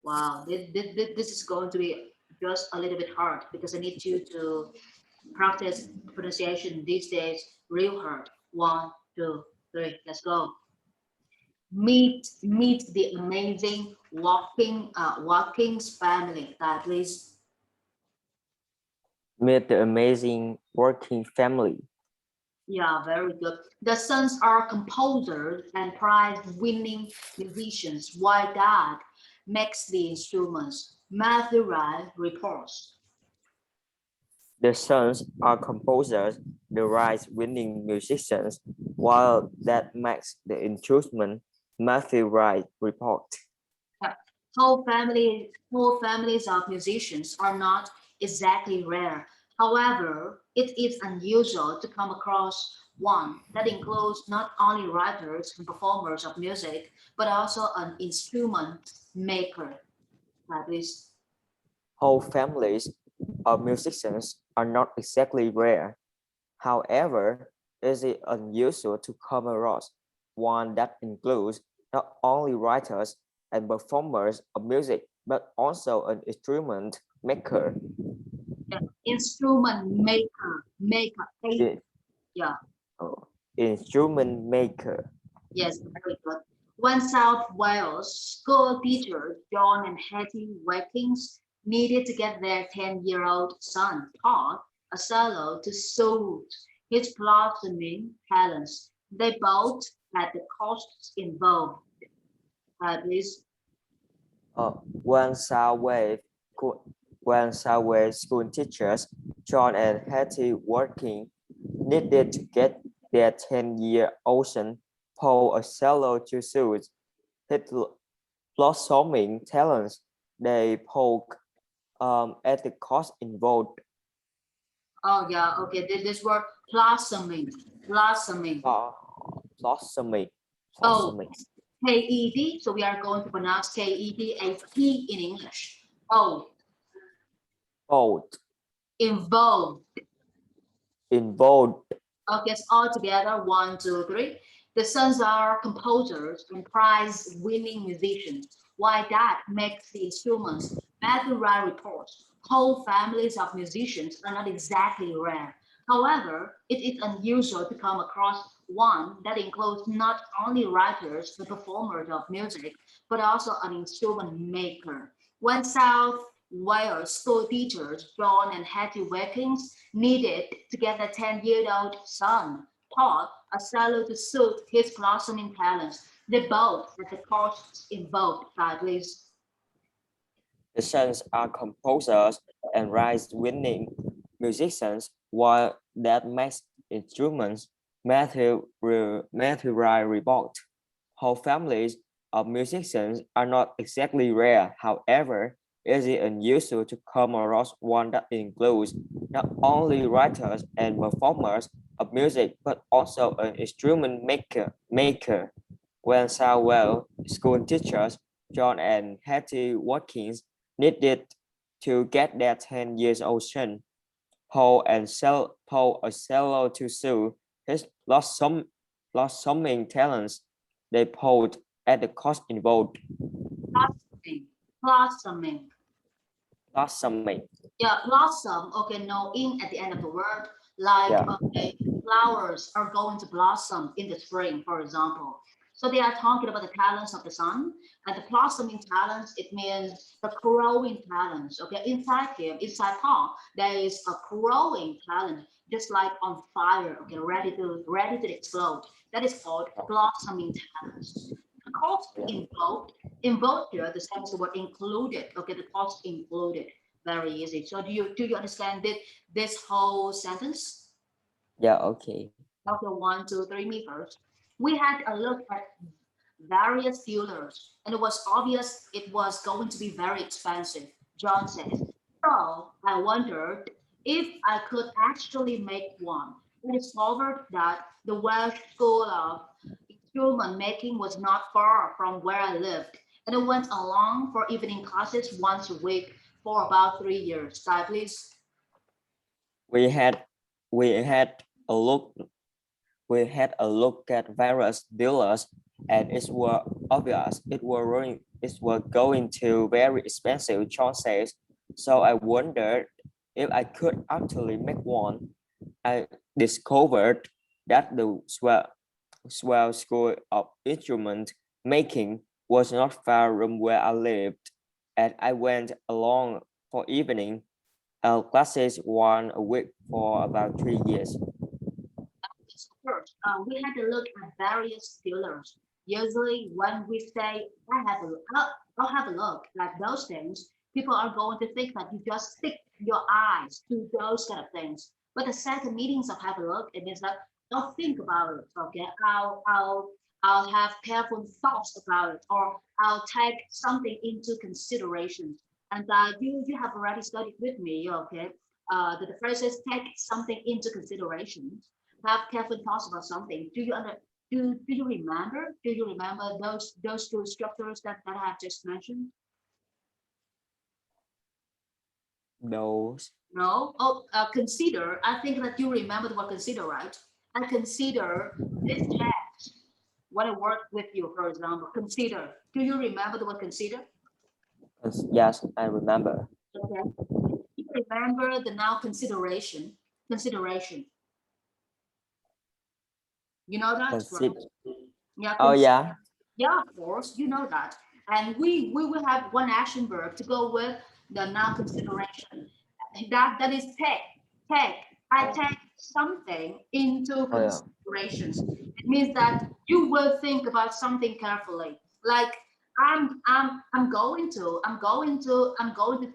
Wow, this is going to be just a little bit hard because I need you to practice pronunciation these days real hard. One, two, three, let's go. Meet the amazing Watkins family. Please. Meet the amazing working family. Yeah, very good. The sons are composers and prize-winning musicians, while dad makes the instruments. Matthew Ryan reports. The sons are composers, the prize-winning musicians, while that makes the instrument. Matthew Wright report. Yeah. Whole families of musicians are not exactly rare. However, it is unusual to come across one that includes not only writers and performers of music, but also an instrument maker. That is, Whole families of musicians are not exactly rare. However, it is unusual to come across one that includes not only writers and performers of music, but also an instrument maker. yeah, instrument maker. I- Yeah, oh, Instrument maker. yes, very good. When South Wales school teachers John and Hetty Watkins needed to get their 10-year-old son taught a solo to suit his blossoming talents, they both had the costs involved. At least, One Southway when Southway school teachers, John and Hetty working, needed to get their 10-year-old son Paul a cello to suit his blossoming talents. They poke at the cost involved. oh yeah, okay, this word blossoming. Uh, blossoming, Oh, blossoming, KED, so we are going to pronounce KED as P in English. Oh, bold, involved. involved. Okay, so all together, one, two, three. The sons are composers and prize-winning musicians. Why that makes the instruments. Matthew Wright reports, whole families of musicians are not exactly rare. However, it is unusual to come across one that includes not only writers and performers of music, but also an instrument maker. When South Wales school teachers John and Hetty Watkins needed to get a 10-year-old son taught a cello to suit his blossoming talents. They both had the costs involved, at least. The sons are composers and prize-winning musicians, while that makes instruments. Matthew Wright report. Whole families of musicians are not exactly rare. However, it is unusual to come across one that includes not only writers and performers of music, but also an instrument maker. When Southwell school teachers John and Hetty Watkins needed to get their 10 years old son, Paul a cello to sue his blossoming talents. They pulled at the cost involved. Blossoming. Blossoming. Blossoming. Yeah, blossom. Okay, no in at the end of the word. Like, Yeah. okay, flowers are going to blossom in the spring, for example. So they are talking about the talents of the sun and the blossoming talents. It means the growing talents. Okay, inside him, inside Paul, there is a growing talent, just like on fire. Okay, ready to explode. That is called blossoming talents. The cost involved here, the sense of word included. Okay, the cost included. Very easy. So do you understand this whole sentence? Yeah, okay. Okay, one, two, three, me first. We had a look at various fuelers, and it was obvious it was going to be very expensive, John says. So I wondered if I could actually make one. I discovered that the Welsh School of Instrument Making was not far from where I lived, and I went along for evening classes once a week for about 3 years. Ty, please. We had we had a look we had a look at various dealers, and it was obvious it was going to very expensive choices. So I wondered if I could actually make one. I discovered that the swell school of instrument making was not far from where I lived, and I went along for evening classes one a week for about 3 years. First, we had to look at various dealers. Usually, when we say I'll have a look at those things," people are going to think that you just stick your eyes to those kind of things. But the second meanings of have a look, it means that I'll think about it. Okay, I'll have careful thoughts about it, or I'll take something into consideration. And you have already studied with me. Okay, the phrase is take something into consideration, have careful thoughts about something. Do you remember? Do you remember those two structures that I have just mentioned? Those No? Oh, consider. I think that you remember the word consider, right? I consider this chat when I work with you, for example. Consider. Do you remember the word consider? yes, I remember. Okay. You remember the noun consideration. Consideration. You know that, right? Consider. Yeah, Oh yeah. yeah, of course, you know that. And we will have one action verb to go with the noun consideration. That is take. Take. I take something into Oh yeah. considerations. It means that you will think about something carefully. Like I'm going to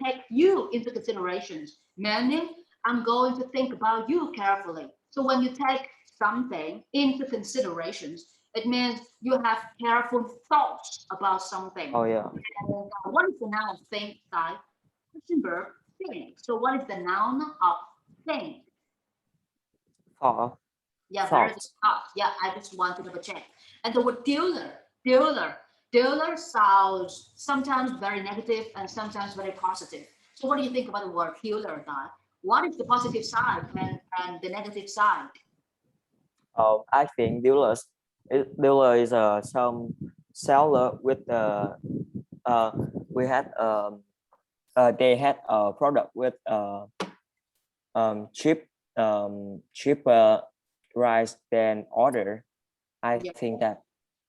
take you into considerations. Meaning I'm going to think about you carefully. So when you take something into considerations, it means you have careful thoughts about something. Oh yeah. And what is the noun of think, Sai? Action verb, think. So what is the noun of think? Thought. Yeah, very good. Thought. Yeah, I just want to double check. And the word dealer, dealer sounds sometimes very negative and sometimes very positive. So what do you think about the word dealer, Guy? What is the positive side and the negative side? I think dealer is some seller with uh we had they had a product with cheaper price than order. I Yeah. think that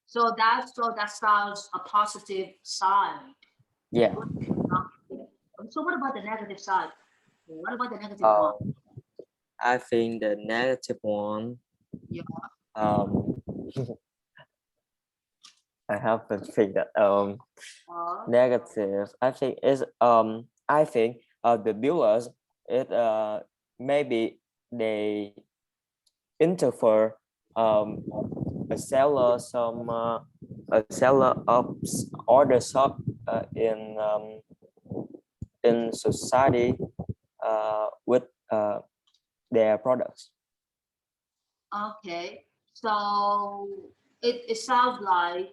So that sounds a positive side. yeah. So what about the negative side? What about the negative one? Um, I think the negative one. Yeah. Um, I have to think that Uh, negative. I think the dealers it maybe they interfere a seller a seller of order shop in society with their products. okay. So it sounds like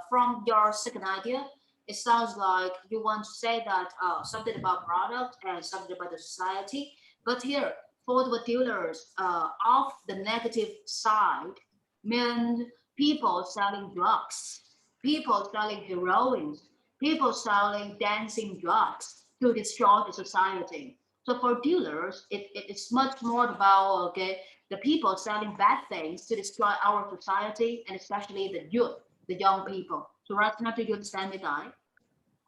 from your second idea, it sounds like you want to say that something about product and something about the society. But here, for the dealers, of the negative side, mean people selling drugs, people selling heroin, people selling dancing drugs to destroy the society. So for dealers, it's much more about okay, the people selling bad things to destroy our society and especially the youth, the young people. So right now, do you understand me, Guy?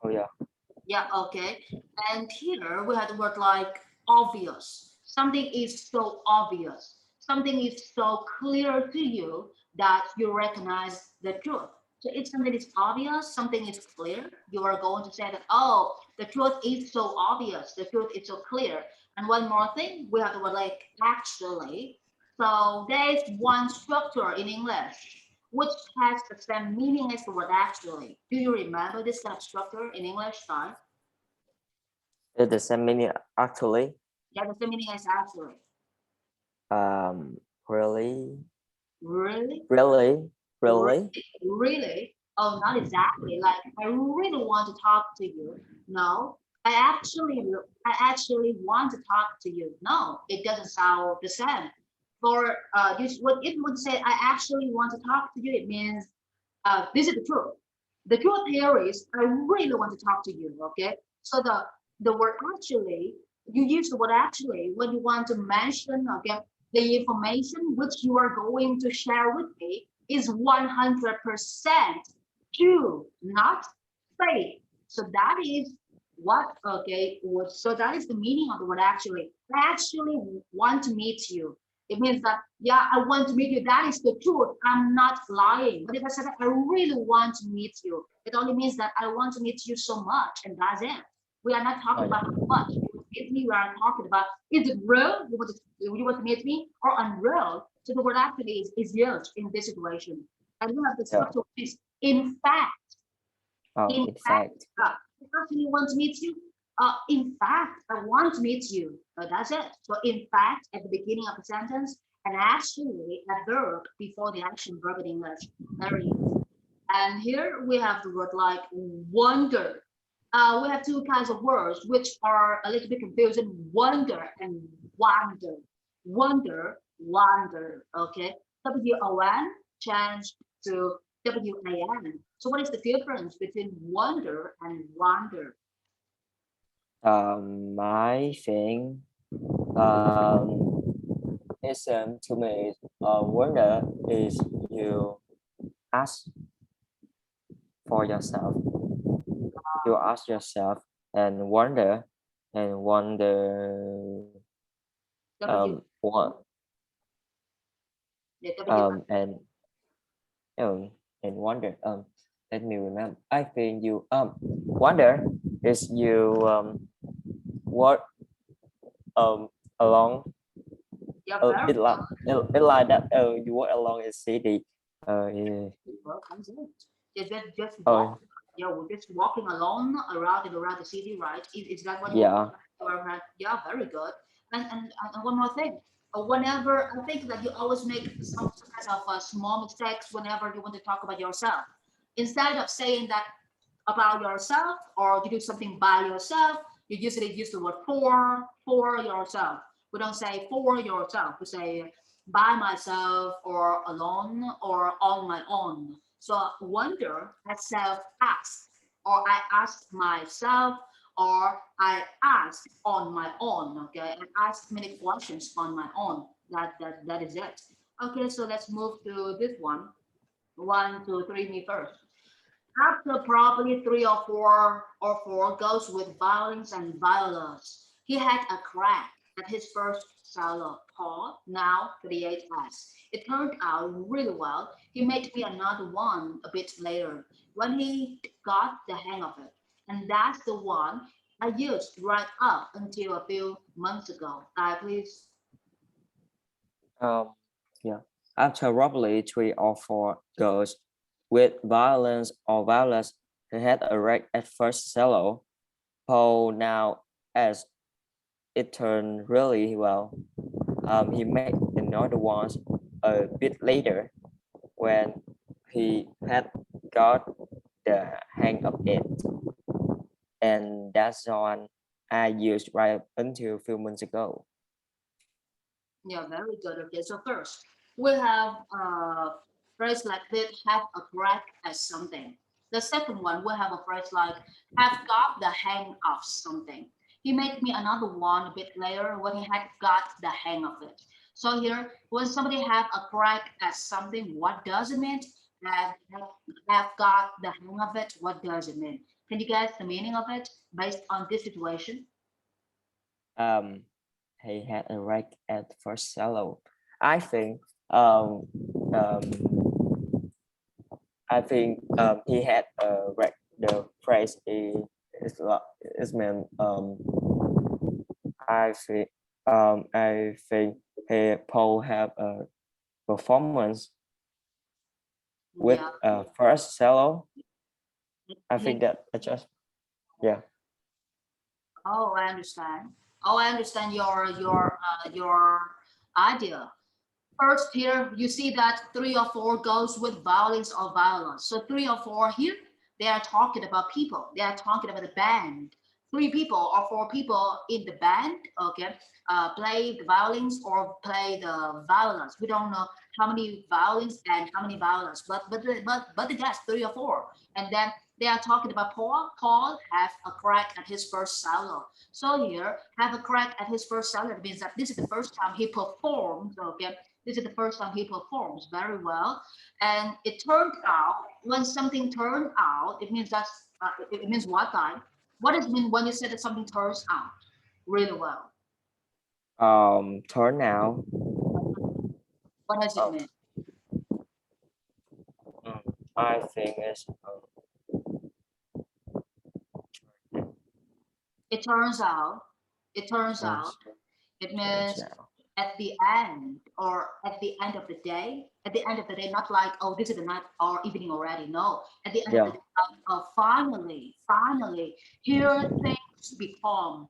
Oh yeah. Yeah, okay. And here we have the word like obvious. Something is so obvious. Something is so clear to you that you recognize the truth. So if something is obvious, something is clear, you are going to say that, oh, the truth is so obvious, the truth is so clear. And one more thing, we have the word like actually. So there is one structure in English which has the same meaning as the word actually. Do you remember this kind of structure in English, Sai? It's the same meaning actually. Yeah, the same meaning as actually. Really, Really? really, Really? really. Really? Oh, not exactly. Like I really want to talk to you. No, I actually want to talk to you. No, it doesn't sound the same. For this, what it would say, I actually want to talk to you, it means this is the truth. The truth here is I really want to talk to you. Okay, so the word actually, you use the word actually when you want to mention, okay, the information which you are going to share with me is 100% true, not fake. So that is what, okay, so that is the meaning of the word actually. I actually want to meet you. It means that, yeah, I want to meet you. That is the truth. I'm not lying. But if I said I really want to meet you, it only means that I want to meet you so much, and that's it. We are not Oh talking about yeah. how much you want to meet me. We are talking about, is it real? You want to meet me, or unreal? So the word actually is used in this situation. And we have the Yeah. structure is in fact. Oh, In in fact, fact. I actually want to meet you. In fact, I want to meet you. That's it. So, in fact, at the beginning of the sentence, and actually a verb before the action verb in English. Very easy. And here we have the word like wonder. We have two kinds of words which are a little bit confusing: wonder and wander. Wonder, wander. Okay. WON changed to WAN. So what is the difference between wonder and wander? I think um to me wonder is you ask for yourself. You ask yourself and wonder W, what yeah, W. and um and wonder let me remember. I think you wonder is you work along Yeah, very it like that you walk along a city yeah. well, that's it. Just walk. Oh Yeah, we're just walking alone around and around the city, right? Is that what yeah. yeah, very good. And one more thing. Whenever I think that you always make some kind of small mistakes whenever you want to talk about yourself. Instead of saying that about yourself or you do something by yourself, you usually use the word for yourself. We don't say for yourself. We say by myself or alone or on my own. So wonder, I self ask, or I ask myself, or I ask on my own. Okay, I ask many questions on my own. That is it. Okay, so let's move to this one. One, two, three, me first. After probably three or four goes with violins and violas, he had a crack at his first solo, Paul, now 38S. It turned out really well. He made me another one a bit later when he got the hang of it. And that's the one I used right up until a few months ago. Please. um yeah, after roughly 3 or 4 goes with violence or violence, he had a wreck at first solo. Paul now as it turned really well. He made another one a bit later when he had got the hang of it, and that's one I used right up until a few months ago. Yeah, very good. Okay, so first we have phrase like this: have a crack at something. The second one we have a phrase like have got the hang of something. He made me another one a bit later when he had got the hang of it. So here, when somebody have a crack at something, what does it mean? Have got the hang of it. What does it mean? Can you guess the meaning of it based on this situation? Um, he had a wreck at first solo. I think um, um, he had a wreck. The phrase is meant I think he Paul have a performance with Yeah. first solo. I He think that I just yeah. Oh, I understand. Oh, I understand your idea. First, here you see that three or four goes with violence or violence. So three or four here, they are talking about people. They are talking about a band. 3 people or 4 people in the band, okay, play the violins or play the violins. We don't know how many violins and how many violins, but the guess 3 or 4, and then they are talking about Paul. Paul have a crack at his first solo. So here, have a crack at his first solo means that this is the first time he performed. Okay, this is the first time he performs very well, and it turned out when something turned out, it means that's it means what time? What does it mean when you say that something turns out really well? Turn out. What does it Oh, mean? I think it's It turns out. It turns out. turns It turns means out. at the end or at the end of the day. At the end of the day, not like, oh, this is the night or evening already. No, at the end of the Yeah. day, finally, here things become.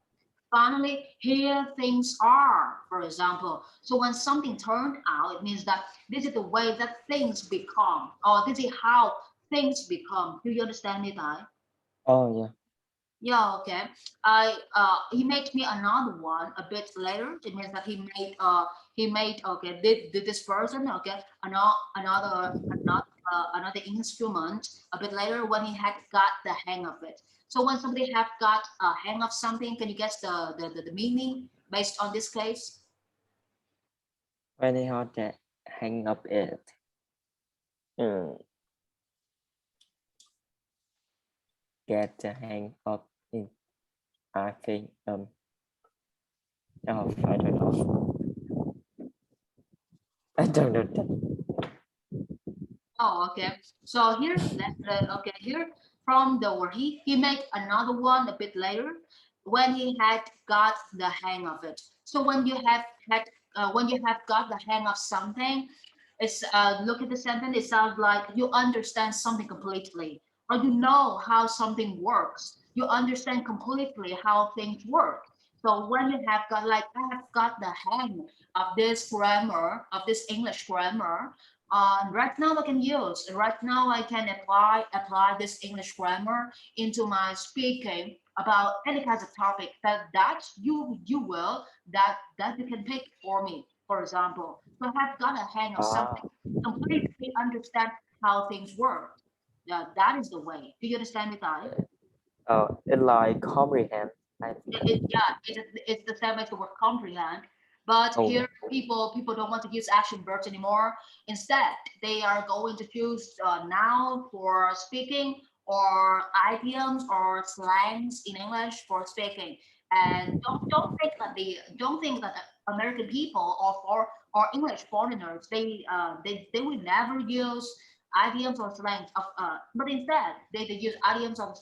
Finally, here things are, for example. So when something turned out, it means that this is the way that things become, or this is how things become. Do you understand me, Ty? Oh yeah. Yeah, okay. He made me another one a bit later. It means that he made okay did this person okay another instrument a bit later when he had got the hang of it. So when somebody have got a hang of something, can you guess the meaning based on this case? Very hard to hang up it. Mm, get the hang of it. I think oh, I don't know. I don't know that. Oh, okay. So here, okay, here from the word he made another one a bit later when he had got the hang of it. So when you have got the hang of something, it's look at the sentence. It sounds like you understand something completely, or you know how something works. You understand completely how things work. So when you have got like I have got the hang of this grammar, of this English grammar, right now I can use, right now I can apply this English grammar into my speaking about any kinds of topic that you will that you can pick for me. For example, so I have got a hang of something, Ah, completely understand how things work. Yeah, that is the way. Do you understand me, Ty? oh, it like comprehend. I think. It's the same as the word comprehend, but Oh here yeah. people don't want to use action verbs anymore. Instead, they are going to choose noun for speaking or idioms or slangs in English for speaking. And don't think that the American people or English foreigners they will never use idioms or slangs of but instead they use idioms or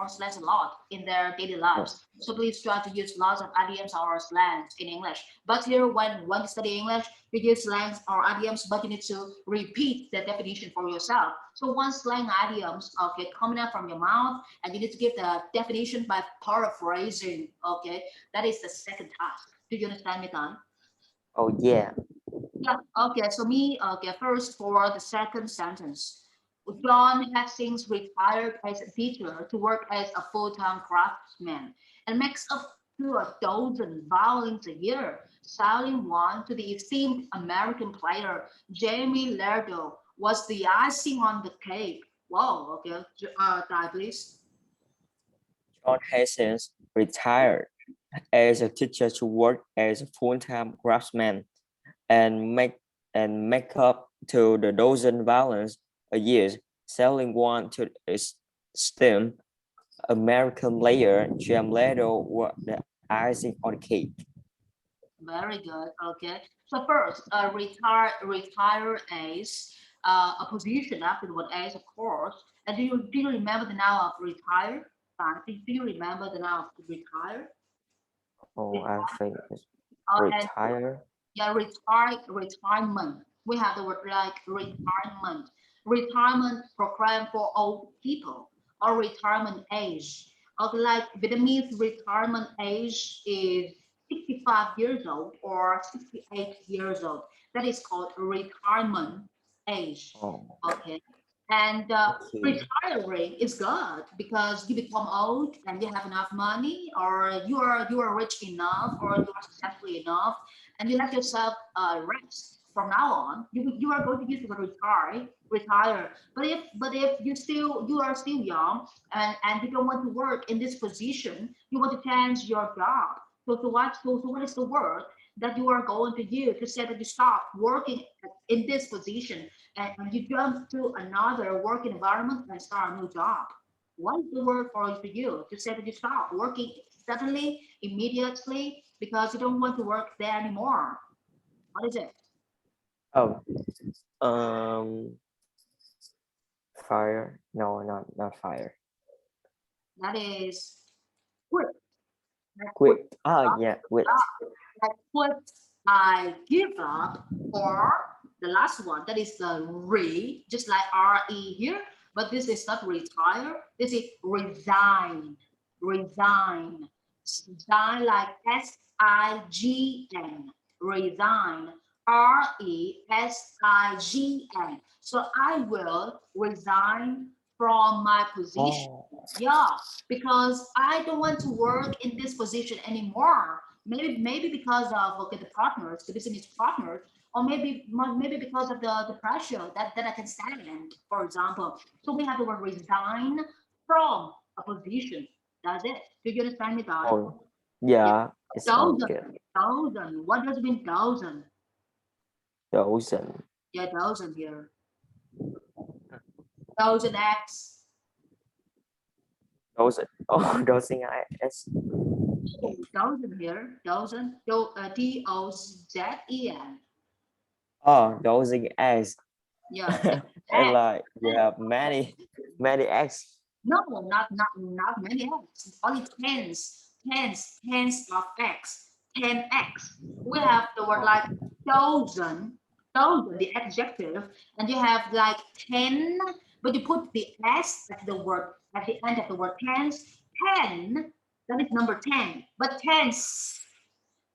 slangs a lot in their daily Yeah. lives. So please try to use lots of idioms or slangs in English. But here when you study English, you use slangs or idioms, but you need to repeat the definition for yourself. So once slang idioms okay coming out from your mouth and you need to give the definition by paraphrasing. Okay, that is the second task. Do you understand me, Dan? Oh yeah. Yeah, okay. So me, okay, first for the second sentence. John has since retired as a teacher to work as a full-time craftsman and makes up to a dozen violins a year, selling one to the esteemed American player Jamie Lerdo was the icing on the cake. Wow, okay. Ty, please. John has since retired as a teacher to work as a full-time craftsman and make up to the dozen violins a year, selling one to its STEM American player Jam Leto were the icing on the cake. Very good. Okay. So first, retire as a position after the word as, of course. And do you remember the noun of retire? Do you remember the noun of retire? Oh, I think it's And retire. yeah, retirement. We have the word like retirement. Retirement program for old people or retirement age. Or like Vietnamese retirement age is 65 years old or 68 years old. That is called retirement age. Oh, Okay. And Okay. retiring is good because you become old and you have enough money, or you are rich enough, or you are successful enough, and you let yourself rest. From now on, you are going to use the word retire. But if you are still young, and you don't want to work in this position, you want to change your job. So what is the word that you are going to use to say that you stop working in this position, and you jump to another work environment and start a new job? What is the word for you to say that you stop working suddenly, immediately, because you don't want to work there anymore? What is it? Oh, um, fire. No, not fire. That is quit. Like quit. Quit. Ah, yeah, quit. Like quit. I give up. Or the last one, that is the just like re here, but this is not retire. This is resign. Resign. Sign like sign. Resign. resign. So I will resign from my position. Oh, Yeah, because I don't want to work in this position anymore. Maybe because of, okay, the partners, the business partners, or maybe because of the pressure that I can stand, for example. So we have the word resign from a position. That's it. Do you understand me, guys? oh, Yeah. yeah. It sounds Thousand. good. Thousand. What does it mean, thousand? Dozen. Yeah, thousand here. Thousand X. Dozen. Oh, dozen. It's Thousand here. Thousand. Dozen. oh, dozen eggs. Yeah. And X. like you have many eggs. No, not many X. Only tens of X. 10X. We have the word like thousand, thousand, the adjective, and you have like 10, but you put the S at the word at the end of the word tens. 10, that is number 10. But tens,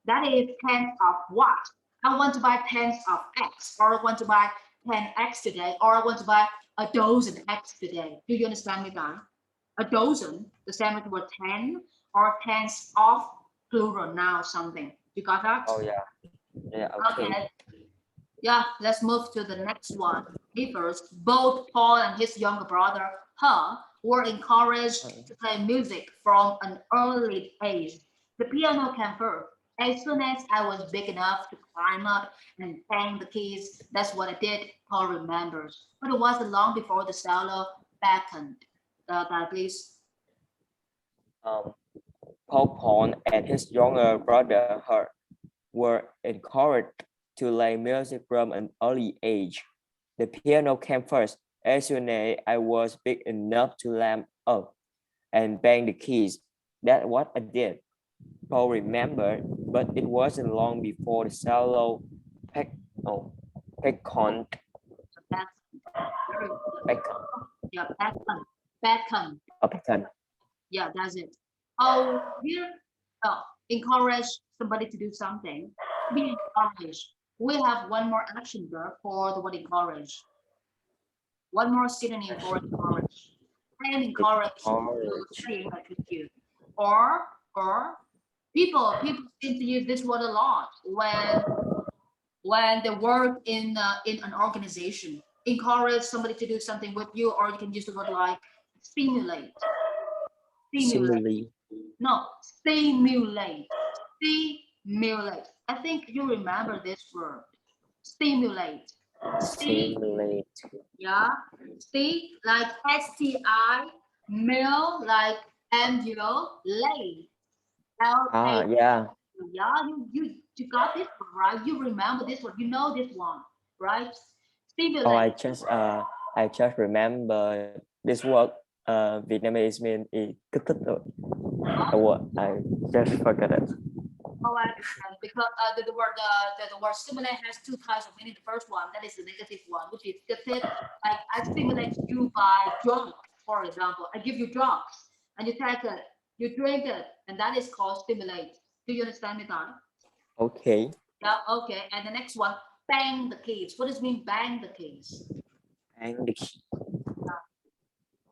that is tens of what? I want to buy tens of X, or I want to buy 10X today, or I want to buy a dozen X today. Do you understand me, guys? A dozen, the same with the word 10, or tens of plural noun something. You got that? Oh yeah, yeah. Okay. Okay. Yeah, let's move to the next one. Me first. Both Paul and his younger brother, her, were encouraged to play music from an early age. The piano came first. As soon as I was big enough to climb up and bang the keys, that's what I did, Paul remembers. But it wasn't long before the cello beckoned. Please. Um, Paul and his younger brother Hurt were encouraged to play music from an early age. The piano came first. As soon as I was big enough to climb up and bang the keys, that's what I did. Paul remembered, but it wasn't long before the cello peck, oh, beckoned, So that's very good. beckoned, Yeah, beckon. Beckon. beckoned. Yeah, that's it. Oh, here, encourage somebody to do something. Be encouraged. We have one more action verb for the word encourage. One more synonym for encourage. I am encouraged to Encourage. study English with you. Or people seem to use this word a lot when they work in an organization. Encourage somebody to do something with you, or you can use the word like stimulate. Stimulate. Simile. No, stimulate. Stimulate. I think you remember this word. Stimulate. Sti, Simulate. yeah. Sti, like STI. Mill, like MUL. Late. LA. Ah, yeah. Yeah, you got this one, right? You remember this one. You know this one, right? Oh, Stimulate. I just remember this word Vietnamese mean is kích thích rồi. The word I just forgot it. Oh, I understand. Because the word stimulate has two types of meaning. The first one, that is the negative one, which is gifted. Like I stimulate you by drugs, for example. I give you drugs and you take it, you drink it, and that is called stimulate. Do you understand me, Don? Okay. Yeah, okay. And the next one, bang the keys. What does it mean bang the keys? And the key.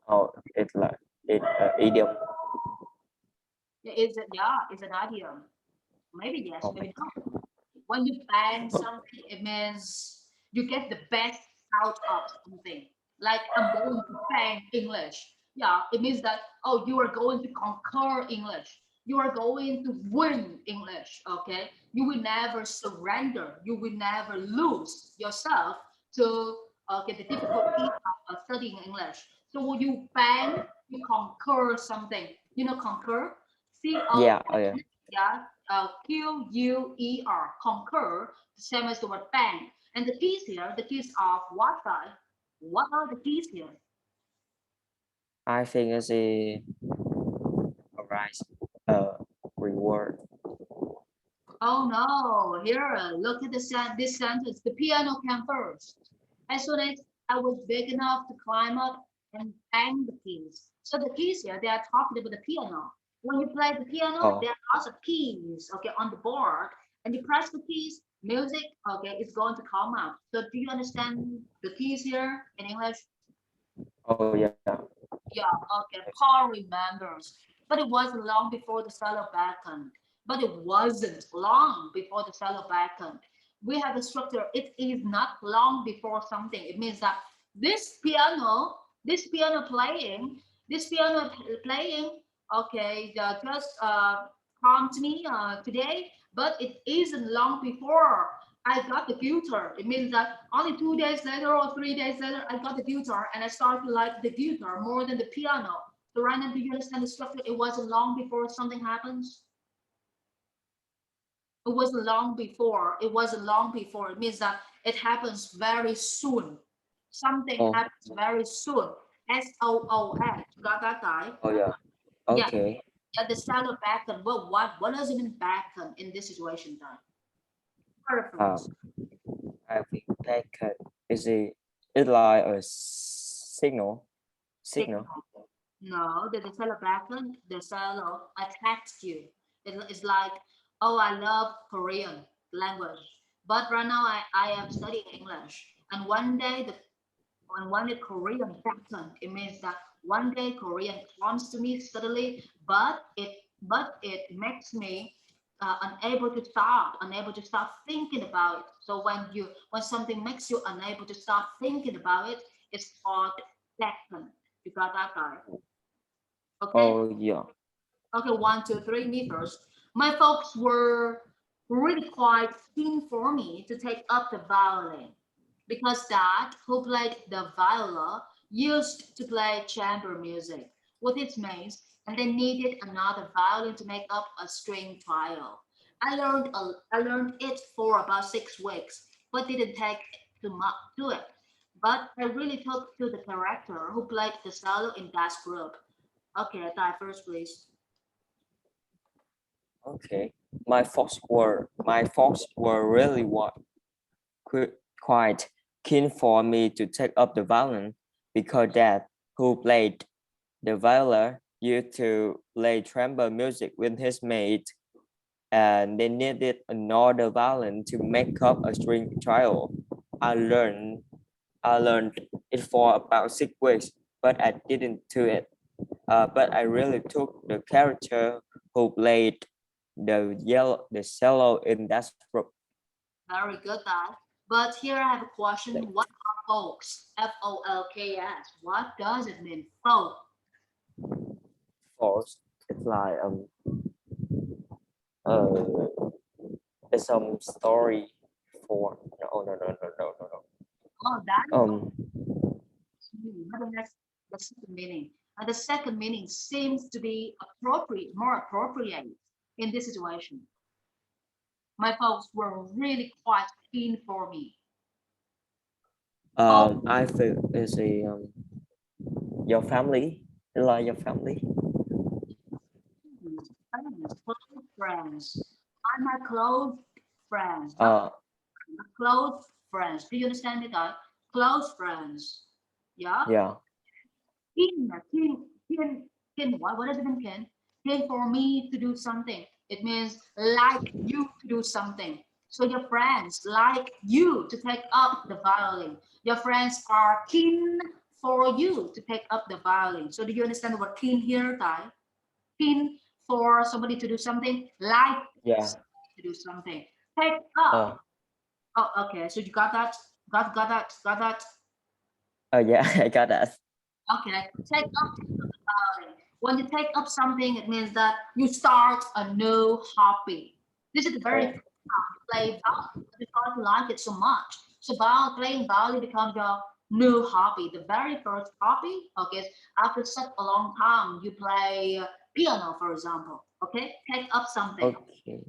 Oh, it's like it idiom. It's an idiom. Maybe yes, Okay. maybe not. When you bang something, it means you get the best out of something. Like I'm going to bang English. Yeah, it means that oh, you are going to conquer English. You are going to win English. Okay, you will never surrender. You will never lose yourself to okay the difficulty of studying English. So when you bang, you conquer something. You know, conquer. Yeah. Oh yeah. Yeah, Quer, conquer, the same as the word bang. And the keys here, the keys of Wi-Fi. What are the keys here? I think it's a rise reward. Oh no, here, look at this sentence. The piano came first. As soon as I was big enough to climb up and bang the keys. So the keys here, they are talking about the piano. When you play the piano, Oh. there are lots of keys, okay, on the board. And you press the keys, music, okay, is going to come out. So do you understand the keys here in English? Oh yeah. Yeah, okay. Paul remembers. But it wasn't long before the cello beckoned. But it wasn't long before the cello beckoned. We have a structure. It is not long before something. It means that this piano playing, this piano playing, okay, just come to me today, but it isn't long before I got the guitar. It means that only 2 days later or 3 days later, I got the guitar and I started to like the guitar more than the piano. So right now, do you understand the structure? It wasn't long before something happens. It wasn't long before. It wasn't long before. It means that it happens very soon. Something Oh. happens very soon. SOON. Got that guy? Oh yeah. Yeah. Okay. Yeah, the sound of backend. Well, what does it mean backend in this situation time? Paraphrase. Um, I think that is a it's like a signal. Signal. Signal. No, the cello backend, the cello attacks you. It's like, oh, I love Korean language, but right now I am studying English. And one day Korean backend, it means that one day Korean comes to me suddenly, but it makes me unable to stop thinking about it. So when something makes you unable to stop thinking about it, it's called backend. You got that guy? Okay. Oh yeah. Okay, 1, 2, 3 meters. My folks were really quite keen for me to take up the violin because dad, who played the viola, used to play chamber music with its mates, and they needed another violin to make up a string trio. I learned it for about 6 weeks, but didn't take too much to it. But I really took to the character who played the solo in that group. Okay, die first, please. Okay. My folks were really quite keen for me to take up the violin because dad, who played the viola, used to play chamber music with his mate, and they needed another violin to make up a string trio. I learned I learned it for about 6 weeks, but I didn't do it. But I really took the character who played the cello in that group. Very good, Dad. But here I have a question. What are folks? Folks. What does it mean, folk? Force. It's like uh there's some story for Oh, that is um meaning. But the second meaning. And the second meaning seems to be appropriate, more appropriate in this situation. My folks were really quite keen for me. Oh, I feel it's a your family, like your family. friends, close friends. I'm my close friends, not Uh close friends. Do you understand it, guys? Close friends. Yeah. yeah. Keen, keen, keen, keen. What does it mean, keen? Keen for me to do something. It means like you to do something. So your friends like you to take up the violin. Your friends are keen for you to take up the violin. So do you understand the word keen here, Tai? Keen for somebody to do something, like Yeah. to do something. Take up. Oh. Oh, okay. So you got that? Got that? Got that? Oh yeah, I got that. Okay. Take up. When you take up something, it means that you start a new hobby. This is the very Oh. first time you play violin because you like it so much. So playing violin becomes your new hobby. The very first hobby, okay, after such a long time, you play piano, for example. Okay, take up something. Okay.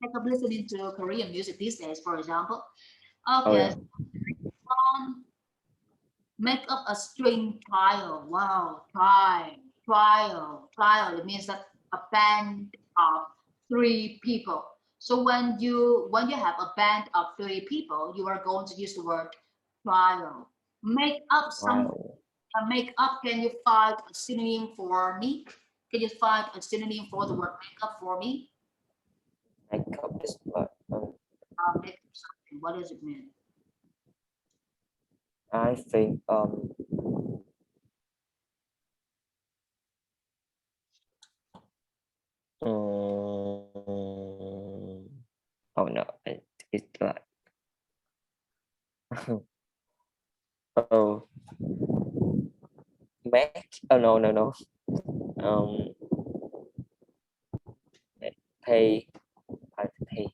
Take up listening to Korean music these days, for example. Oh Okay, yeah. make up a string trial. Wow, trial. It means that a band of three people. So when you have a band of three people, you are going to use the word trial. Make up some Wow. make up. Can you find a synonym for me? Can you find a synonym for the word make up for me? Makeup is what Make up something. What does it mean? I think oh no, it's like oh make oh no um pay pay.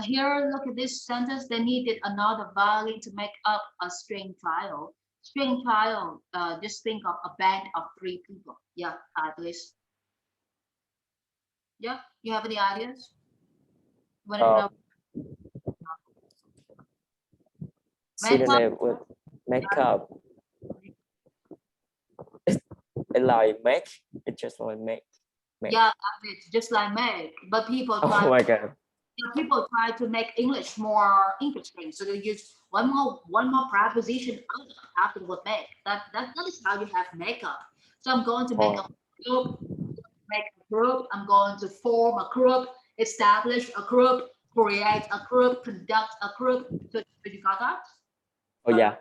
Here, look at this sentence. They needed another violin to make up a string trial. String trial. Just think of a band of three people. Yeah, at least. Yeah. You have any ideas? When Uh, makeup. synonym with makeup. It's like make. It's just like make. Yeah, it's just like make. But people try. Oh my god. People try to make English more interesting, so they use one more preposition after the word make. That is how you have makeup. So I'm going to make a Oh group, make a group. I'm going to form a group, establish a group, create a group, conduct a group. So you got that? oh yeah.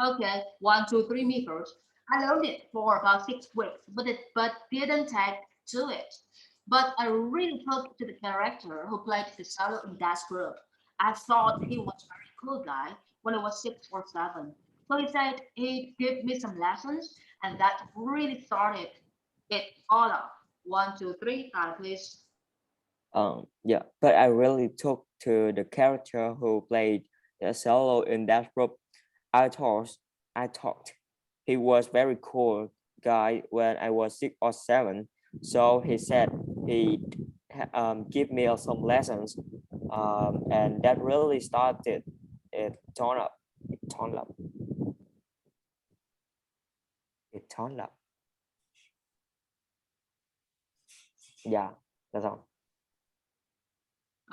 Okay, 1, 2, 3 meters. I learned it for about 6 weeks, but didn't take to it. But I really took to the character who played the solo in that group. I thought he was a very cool guy when I was 6 or 7. So he said he'd give me some lessons, and that really started it all up. 1, 2, 3, please. Yeah, but I really took to the character who played the solo in that group. I thought I thought he was very cool guy when I was 6 or 7. So he said he give me some lessons, and that really started. It turned up. It turned up. It turned up. Yeah, that's all.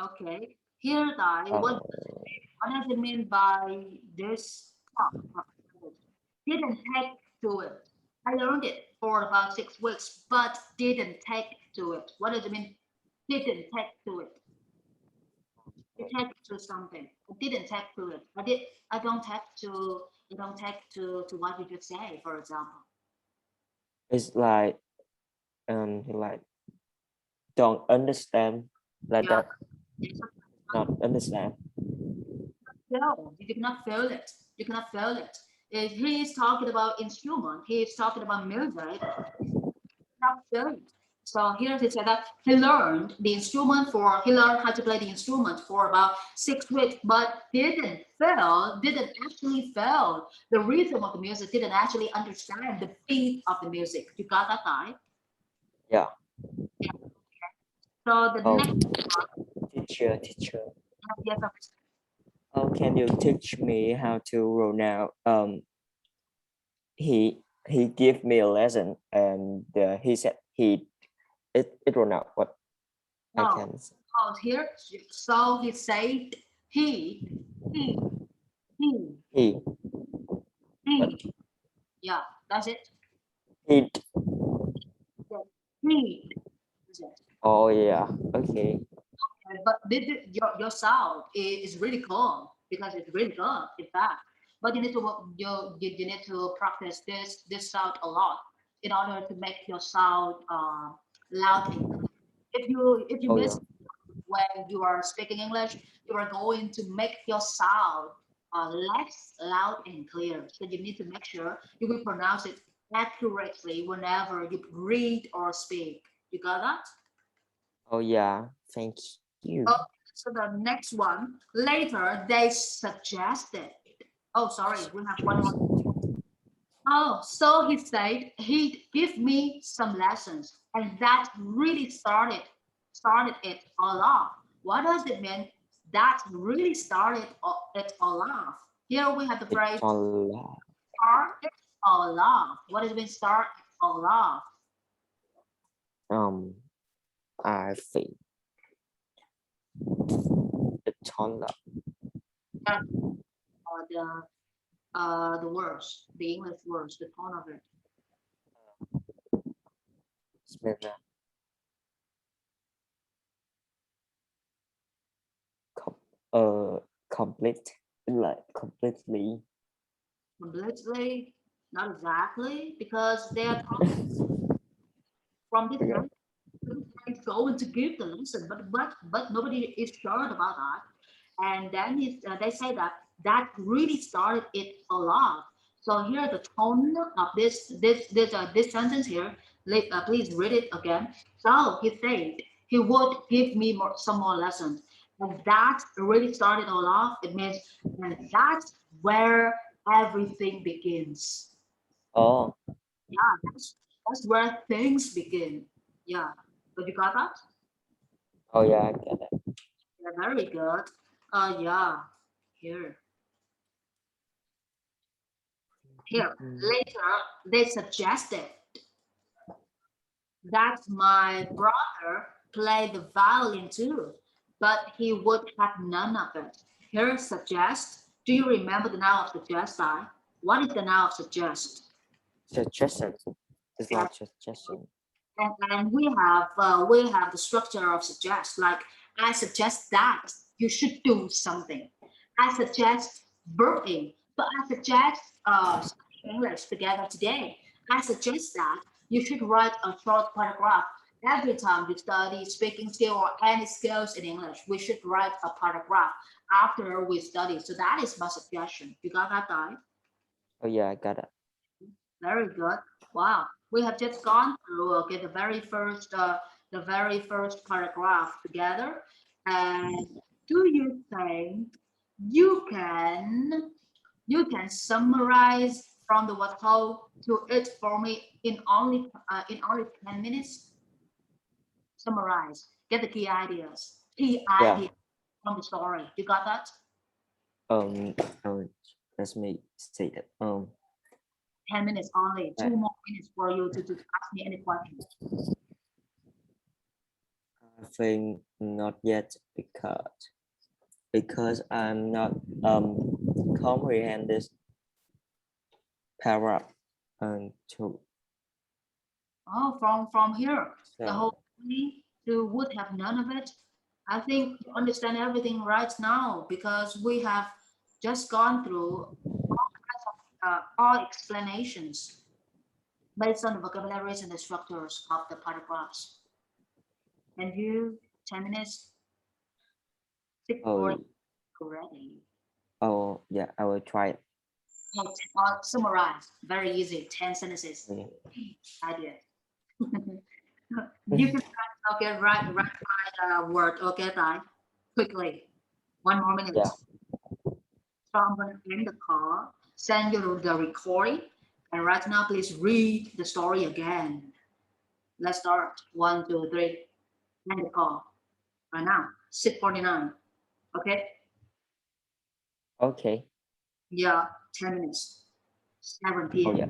Okay. Here, guys, what Uh, does it mean by this? Didn't take to it. I learned it for about 6 weeks, but didn't take to it. What does it mean? Didn't take to it. You take to something. I didn't take to it. I did. I don't take to. I don't take to what you just say. For example. it's like don't understand like Yeah. that. Not understand. No, you cannot feel it. You cannot feel it. If he is talking about instrument, he is talking about music. Not feel it. So here he said that he learned how to play the instrument for about 6 weeks, but didn't actually feel the rhythm of the music, didn't actually understand the beat of the music. You got that guy? Yeah. So the Oh, next, teacher. yes, Oh, can you teach me how to roll now? He gave me a lesson, and he said it roll out. What I no, can oh, here. So he said he, he, he, he what he. Yeah, that's it. he. Yes, he. That's it. Oh yeah. Okay. But your sound is really cool because it's really good, in fact. But you need to you need to practice this sound a lot in order to make your sound loud and clear. If you Oh miss yeah. when you are speaking English, you are going to make your sound less loud and clear. So you need to make sure you will pronounce it accurately whenever you read or speak. You got that? Oh yeah. Thank you. Oh, so the next one, later they suggested. Oh, sorry, we have one more. Oh, so he said he'd give me some lessons, and that really started it all off. What does it mean? That really started it all off. Here we have the It's phrase all start it all off. What does it mean start it all off? um I think it's all That the words, the English words, the tone of it. Smyrna com complete like completely. Completely, not exactly, because they are from this Okay. very going to give the lesson, but nobody is sure about that. And then they say that that really started it a lot. So here the tone of this sentence here. Please read it again. So he said he would give me some more lessons, and that really started all off. It means, and that's where everything begins. Oh, Yeah, that's where things begin. Yeah, but you got that? oh yeah, I get it. Yeah, very good. Yeah, here, here. Mm. Later, they suggested that my brother play the violin too, but he would have none of it. Here, suggest. Do you remember the noun of suggest? I. What is the noun of suggest? Suggestion. It's Yeah, not suggestion. and we have the structure of suggest. Like I suggest that you should do something. I suggest burping. So I suggest studying English together today. I suggest that you should write a short paragraph every time you study speaking skill or any skills in English. We should write a paragraph after we study. So that is my suggestion. You got that, guy? Oh yeah, I got it. Very good. Wow. We have just gone through the very first paragraph together. And do you think you can you can summarize from the what how to it for me in only 10 minutes? Summarize. Get the key ideas. Key Yeah. ideas from the story. You got that? Um. um let me say that. 10 minutes only. I, 2 more minutes for you to ask me any question. I think not yet because I'm not comprehend this paragraph and to Oh, from here, the whole so thing to would have none of it. I think you understand everything right now because we have just gone through all explanations based on the vocabularies and the structures of the paragraphs. And you, 10 minutes, stick for it oh already. oh yeah, I will try it. I'll summarize. Very easy. 10 sentences. Mm. Idea. You can okay, write my word, okay, Ty? Quickly. 1 more minute. Yeah. So I'm gonna end the call, send you the recording, and right now please read the story again. Let's start. One, two, three. End the call. Right now. 6:49. Okay? Okay. Yeah, 10 minutes. 7 Oh p.m. yeah.